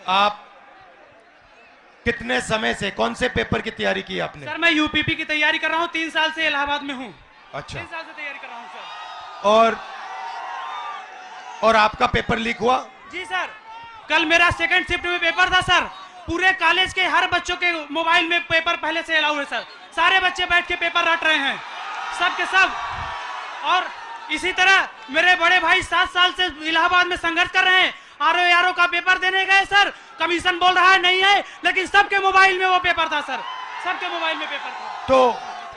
आप कितने समय से कौन से पेपर की तैयारी की आपने? सर मैं यूपीपी की तैयारी कर रहा हूँ, 3 साल से इलाहाबाद में हूँ। अच्छा, 3 साल से तैयारी कर रहा हूँ सर। और आपका पेपर लीक हुआ? जी सर, कल मेरा सेकंड शिफ्ट में पेपर था सर। पूरे कॉलेज के हर बच्चों के मोबाइल में पेपर पहले से अलाउ है सर। सारे बच्चे बैठ के पेपर रट रहे हैं, सब के सब। और इसी तरह मेरे बड़े भाई 7 साल से इलाहाबाद में संघर्ष कर रहे हैं। आरओ का पेपर देने गए सर, कमीशन बोल रहा है नहीं है, लेकिन सबके मोबाइल में वो पेपर था सर, सबके मोबाइल में पेपर था।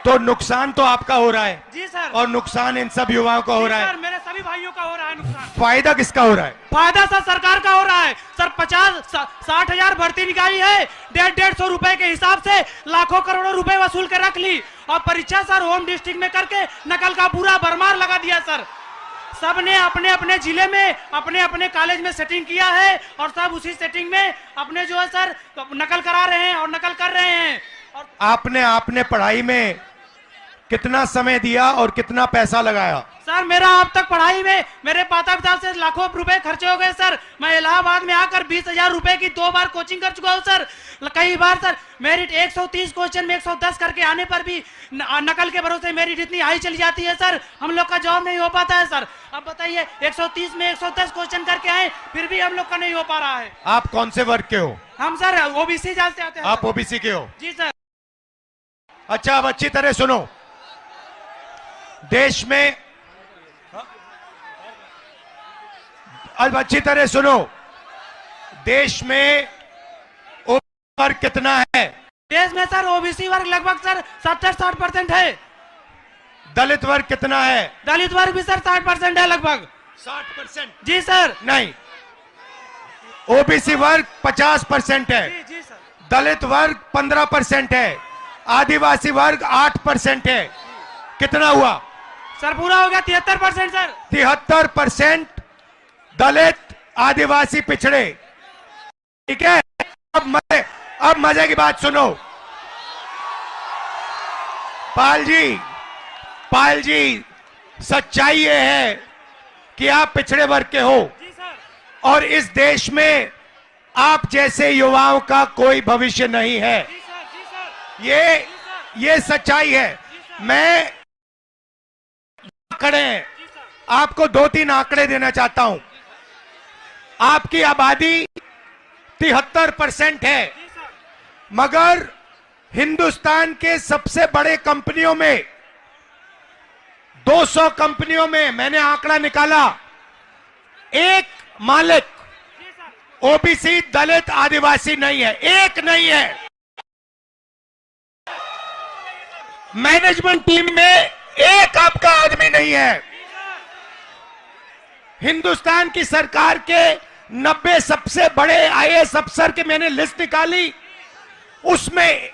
तो नुकसान तो आपका हो रहा है। जी सर। और नुकसान इन सब युवाओं का हो रहा है। सर मेरे सभी भाइयों का हो रहा है नुकसान। फायदा किसका हो रहा है? फायदा सर सरकार का हो रहा है सर। 50-60 हजार भर्ती निकाली है, 150 रुपए के हिसाब से लाखों करोड़ों रुपए वसूल के रख ली। और परीक्षा सर होम डिस्ट्रिक्ट में करके नकल का पूरा भरमार लगा दिया सर। सबने अपने अपने जिले में अपने अपने कॉलेज में सेटिंग किया है और सब उसी सेटिंग में अपने जो है सर नकल करा रहे हैं और नकल कर रहे हैं। और आपने पढ़ाई में कितना समय दिया और कितना पैसा लगाया? सर मेरा अब तक पढ़ाई में मेरे माता पिता से लाखों रुपए खर्चे हो गए सर। मैं इलाहाबाद में आकर 20,000 रुपए की 2 बार कोचिंग कर चुका हूँ सर। कई बार सर मेरिट 130 क्वेश्चन में 110 करके आने पर भी नकल के भरोसे मेरिट इतनी हाई चली जाती है सर, हम लोग का जॉब नहीं हो पाता है सर। अब बताइए 130 में 110 क्वेश्चन करके आए, फिर भी हम लोग का नहीं हो पा रहा है। आप कौन से वर्ग के हो? हम सर ओबीसी जाते आते हैं। आप ओबीसी के हो? जी सर। अच्छा, अब अच्छी तरह सुनो। देश में अब अच्छी तरह सुनो, देश में ओबीसी वर्ग कितना है? देश में सर ओबीसी वर्ग लगभग सर 70-60% है। दलित वर्ग कितना है? दलित वर्ग भी सर 60% है लगभग। 60%? जी सर। नहीं, ओबीसी वर्ग 50% है। जी सर। दलित वर्ग 15% है। आदिवासी वर्ग 8% है। कितना हुआ सर? पूरा हो गया 73% सर। 73% दलित आदिवासी पिछड़े। ठीक है, अब मजे की बात सुनो। पाल जी सच्चाई ये है कि आप पिछड़े वर्ग के हो। जी सर। और इस देश में आप जैसे युवाओं का कोई भविष्य नहीं है। जी सर, जी सर। ये सच्चाई है। मैं आंकड़े आपको 2-3 आंकड़े देना चाहता हूं। आपकी आबादी 73% है, मगर हिंदुस्तान के सबसे बड़े कंपनियों में 200 कंपनियों में मैंने आंकड़ा निकाला, एक मालिक ओबीसी दलित आदिवासी नहीं है, एक नहीं है। मैनेजमेंट टीम में एक आपका आदमी नहीं है। हिंदुस्तान की सरकार के 90 सबसे बड़े आईएएस अफसर के मैंने लिस्ट निकाली, उसमें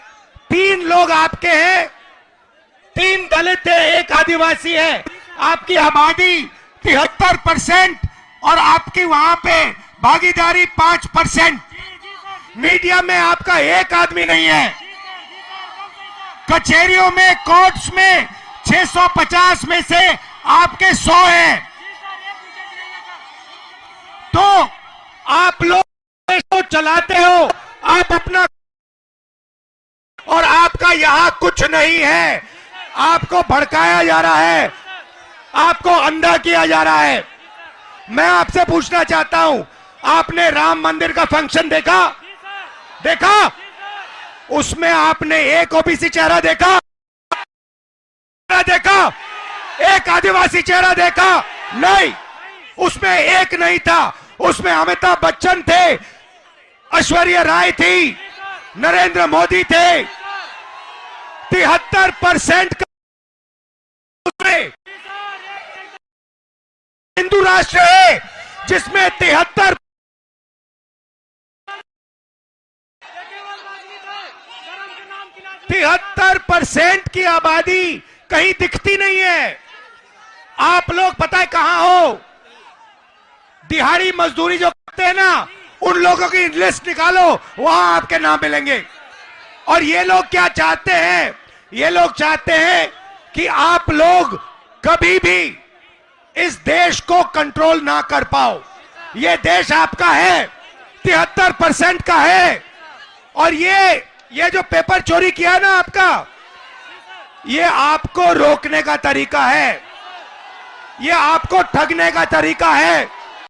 3 लोग आपके हैं, 3 दलित है, 1 आदिवासी है। आपकी आबादी 73% और आपकी वहां पे भागीदारी 5%। मीडिया में आपका एक आदमी नहीं है। कचहरियों में, कोर्ट्स में 650 में से आपके 100 हैं। तो आप लोग देश को चलाते हो, आप अपना, और आपका यहां कुछ नहीं है। आपको भड़काया जा रहा है, आपको अंधा किया जा रहा है। मैं आपसे पूछना चाहता हूं, आपने राम मंदिर का फंक्शन देखा? उसमें आपने एक ओबीसी चेहरा देखा? एक आदिवासी चेहरा देखा? नहीं, उसमें एक नहीं था। उसमें अमिताभ बच्चन थे, ऐश्वर्या राय थी, नरेंद्र मोदी थे। 73% का उसमें हिंदू राष्ट्र है जिसमें 73% की आबादी कहीं दिखती नहीं है। आप लोग पता है कहां हो? दिहाड़ी मजदूरी जो करते हैं ना, उन लोगों की लिस्ट निकालो, वहां आपके नाम मिलेंगे। और ये लोग क्या चाहते हैं? ये लोग चाहते हैं कि आप लोग कभी भी इस देश को कंट्रोल ना कर पाओ। ये देश आपका है, 73% का है। और ये जो पेपर चोरी किया है ना आपका, ये आपको रोकने का तरीका है, ये आपको ठगने का तरीका है।